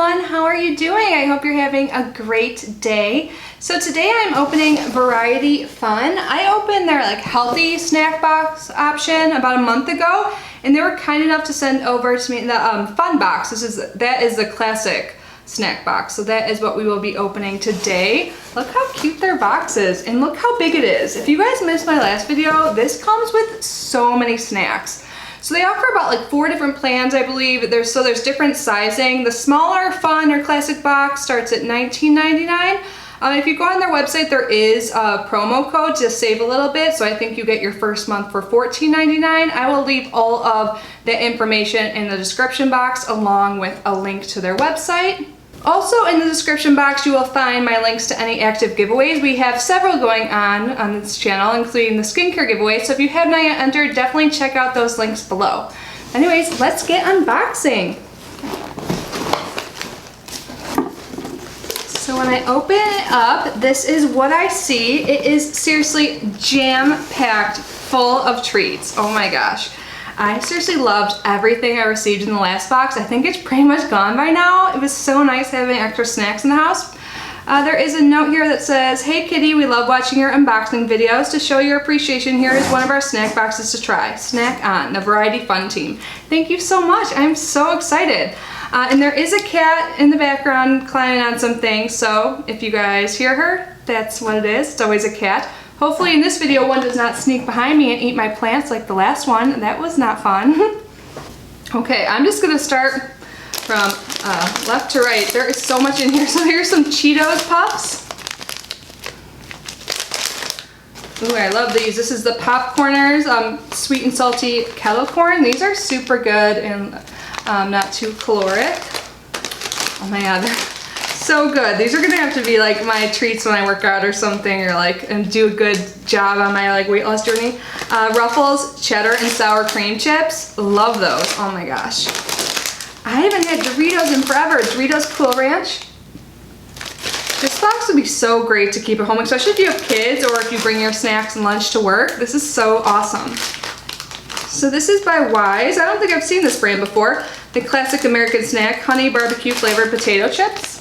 everyone, how are you doing? I hope you're having a great day. So today I'm opening Variety Fun. I opened their healthy snack box option about a month ago, and they were kind enough to send over to me the fun box. That is the classic snack box, so that is what we will be opening today. Look how cute their box is, and look how big it is. If you guys missed my last video, this comes with so many snacks. So they offer about 4 different plans, I believe. There's different sizing. The smaller fun or classic box starts at $19.99. If you go on their website, there is a promo code to save a little bit, so I think you get your first month for $14.99. I will leave all of the information in the description box along with a link to their website. Also in the description box, you will find my links to any active giveaways. We have several going on this channel, including the skincare giveaway, so if you have not yet entered, definitely check out those links below. Anyways, let's get unboxing. So when I open it up, this is what I see. It is seriously jam-packed full of treats. Oh my gosh. I seriously loved everything I received in the last box. I think it's pretty much gone by now. It was so nice having extra snacks in the house. There is a note here that says, "Hey Kitty, we love watching your unboxing videos. To show your appreciation, here is one of our snack boxes to try. Snack on, the Variety Fun team." Thank you so much. I'm so excited. And there is a cat in the background climbing on some things, so if you guys hear her, that's what it is. It's always a cat. Hopefully in this video one does not sneak behind me and eat my plants like the last one. That was not fun. Okay, I'm just gonna start from left to right. There is so much in here. So here's some Cheetos Puffs. Ooh, I love these. This is the Popcorners sweet and salty kettle corn. These are super good and not too caloric. Oh my god, they're so good. These are gonna have to be my treats when I work out or something, or and do a good job on my weight loss journey. Ruffles cheddar and sour cream chips. Love those. Oh my gosh. I haven't had Doritos in forever. Doritos Cool Ranch. This box would be so great to keep at home, especially if you have kids or if you bring your snacks and lunch to work. This is so awesome. So this is by Wise. I don't think I've seen this brand before. The classic American snack, honey barbecue flavored potato chips.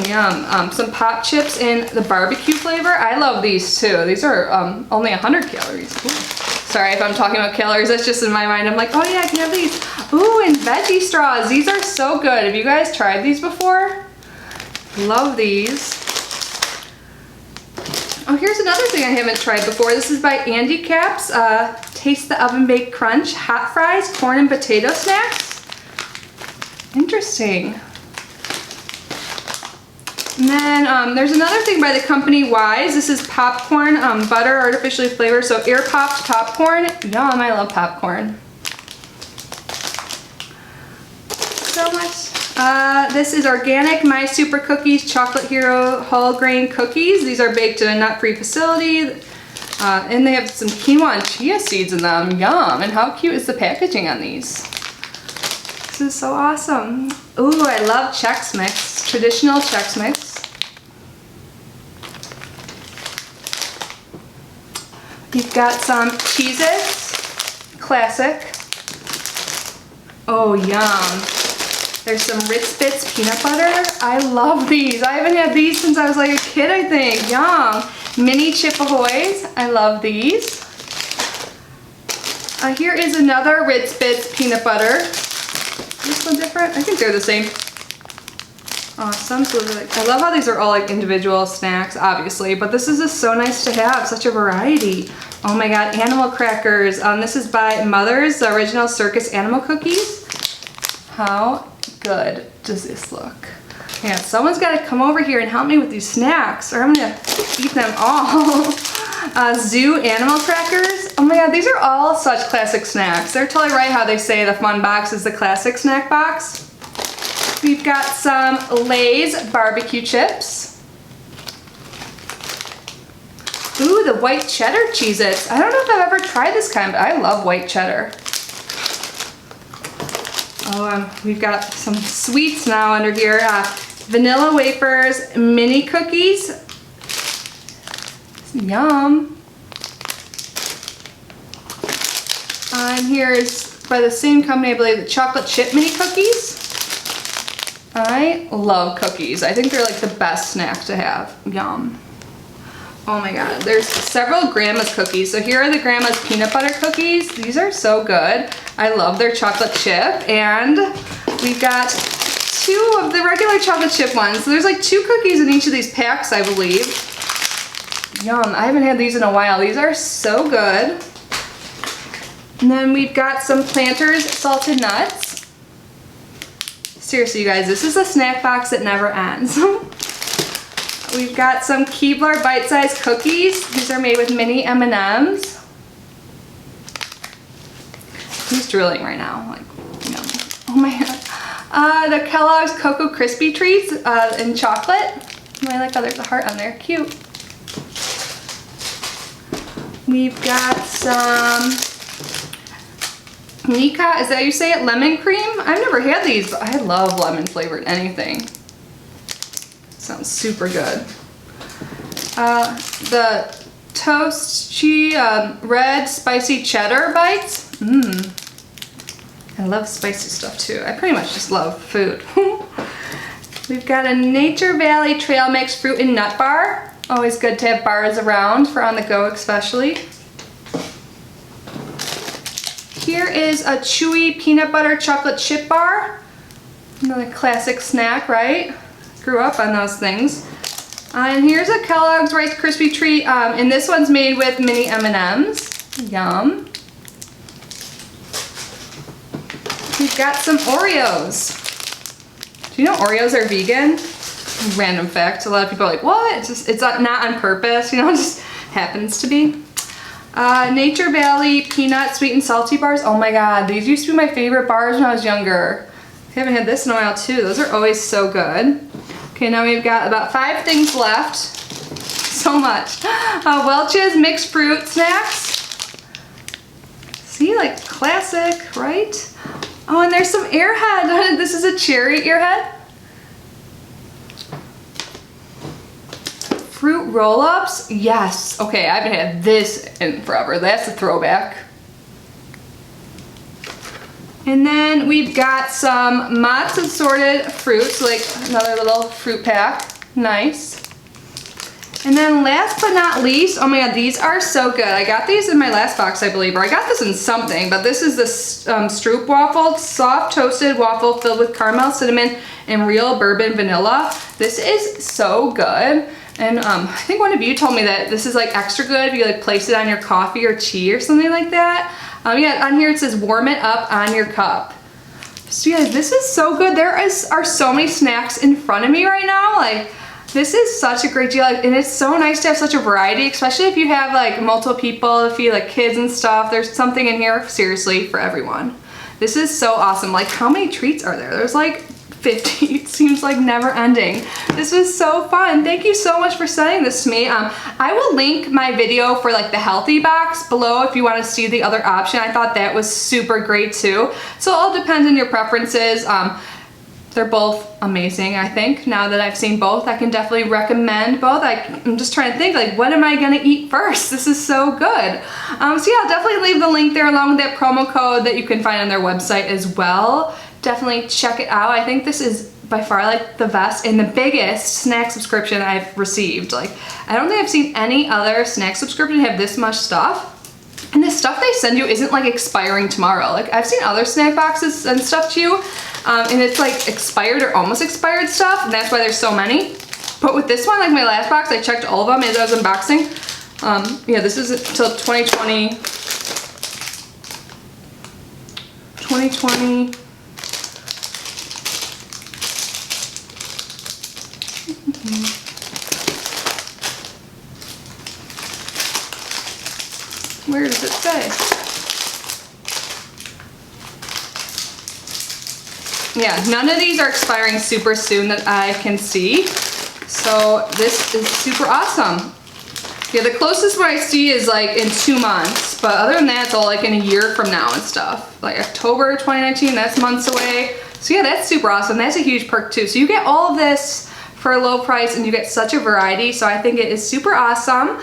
Yum. Some pop chips in the barbecue flavor. I love these too. These are only 100 calories. Ooh. Sorry if I'm talking about calories. That's just in my mind. I'm like, oh yeah, I can have these. Ooh, and veggie straws. These are so good. Have you guys tried these before? Love these. Oh, here's another thing I haven't tried before. This is by Andy Caps. Taste the Oven Baked Crunch Hot Fries Corn and Potato Snacks. Interesting. And then there's another thing by the company Wise. This is popcorn, butter artificially flavored, so air popped popcorn. Yum, I love popcorn. So much. This is organic My Super Cookies Chocolate Hero Whole Grain Cookies. These are baked in a nut-free facility. And they have some quinoa and chia seeds in them. Yum, and how cute is the packaging on these? This is so awesome. Ooh, I love Chex Mix, traditional Chex Mix. You've got some Cheez-Its, classic. Oh, yum. There's some Ritz Bits peanut butter. I love these. I haven't had these since I was a kid, I think. Yum. Mini Chip Ahoys. I love these. Here is another Ritz Bits peanut butter. Is this one different? I think they're the same. Awesome. So I love how these are all individual snacks, obviously, but this is just so nice to have, such a variety. Oh my god, animal crackers. This is by Mother's, the original Circus Animal Cookies. How good does this look? Yeah, someone's got to come over here and help me with these snacks, or I'm gonna eat them all. Zoo Animal Crackers. Oh my god, these are all such classic snacks. They're totally right how they say the fun box is the classic snack box. We've got some Lay's barbecue chips. Ooh, the white cheddar Cheez-Its. I don't know if I've ever tried this kind, but I love white cheddar. Oh, we've got some sweets now under here. Vanilla wafers, mini cookies. Yum. And here's by the same company, I believe, the chocolate chip mini cookies. I love cookies. I think they're like the best snack to have. Yum. Oh my god, there's several Grandma's cookies. So here are the Grandma's peanut butter cookies. These are so good. I love their chocolate chip. And we've got 2 of the regular chocolate chip ones. So there's like 2 cookies in each of these packs, I believe. Yum, I haven't had these in a while. These are so good. And then we've got some Planters salted nuts. Seriously, you guys, this is a snack box that never ends. We've got some Keebler bite-sized cookies. These are made with mini M&Ms. He's drooling right now. Like, you know. Oh my god. The Kellogg's Cocoa Crispy Treats in chocolate. I like how there's a heart on there. Cute. We've got some Nika, is that how you say it? Lemon cream? I've never had these, but I love lemon flavored anything. Sounds super good. The Toasty red spicy cheddar bites. I love spicy stuff too. I pretty much just love food. We've got a Nature Valley Trail Mix fruit and nut bar. Always good to have bars around for on the go especially. Here is a chewy peanut butter chocolate chip bar. Another classic snack, right? Grew up on those things. And here's a Kellogg's Rice Krispie treat, and this one's made with mini M&Ms. Yum. We've got some Oreos. Do you know Oreos are vegan? Random fact. A lot of people are like, what? It's not on purpose, you know, it just happens to be. Nature Valley peanut sweet and salty bars. Oh my god, these used to be my favorite bars when I was younger. I haven't had this in a while too. Those are always so good. Okay, now we've got about 5 things left. So much. Welch's mixed fruit snacks. See, like classic, right? Oh, and there's some Airhead. This is a cherry Airhead. Fruit roll-ups? Yes. Okay, I haven't had this in forever. That's a throwback. And then we've got some Mott's assorted fruits, like another little fruit pack. Nice. And then last but not least, oh my god, these are so good. I got these in my last box, I believe, or I got this in something, but this is the Stroop waffle, soft toasted waffle filled with caramel, cinnamon, and real bourbon vanilla. This is so good. And I think one of you told me that this is like extra good if you like place it on your coffee or tea or something like that. Yeah, on here it says warm it up on your cup. So yeah, this is so good. There are so many snacks in front of me right now. Like, this is such a great deal, and it's so nice to have such a variety, especially if you have like multiple people, if you like kids and stuff. There's something in here, seriously, for everyone. This is so awesome. Like, how many treats are there? There's like 50. It seems like never ending. This was so fun. Thank you so much for sending this to me. I will link my video for like the healthy box below if you want to see the other option. I thought that was super great too. So it all depends on your preferences. They're both amazing, I think. Now that I've seen both, I can definitely recommend both. I'm just trying to think, like, what am I gonna eat first? This is so good. So yeah, I'll definitely leave the link there along with that promo code that you can find on their website as well. Definitely check it out. I think this is by far like the best and the biggest snack subscription I've received. Like, I don't think I've seen any other snack subscription have this much stuff. And the stuff they send you isn't like expiring tomorrow. Like, I've seen other snack boxes send stuff to you, and it's like expired or almost expired stuff, and that's why there's so many. But with this one, like my last box, I checked all of them as I was unboxing. Yeah, this is until 2020. 2020. Where does it say? Yeah, none of these are expiring super soon that I can see. So this is super awesome. Yeah, the closest one I see is like in 2 months, but other than that, it's all like in a year from now and stuff. Like October 2019, that's months away. So yeah, that's super awesome. That's a huge perk too. So you get all of this for a low price, and you get such a variety, so I think it is super awesome.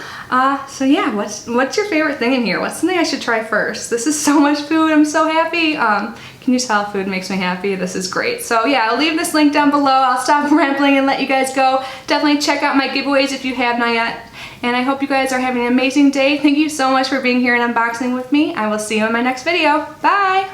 So yeah, what's your favorite thing in here? What's something I should try first? This is so much food, I'm so happy. Can you tell food makes me happy? This is great. So yeah, I'll leave this link down below. I'll stop rambling and let you guys go. Definitely check out my giveaways if you have not yet. And I hope you guys are having an amazing day. Thank you so much for being here and unboxing with me. I will see you in my next video. Bye!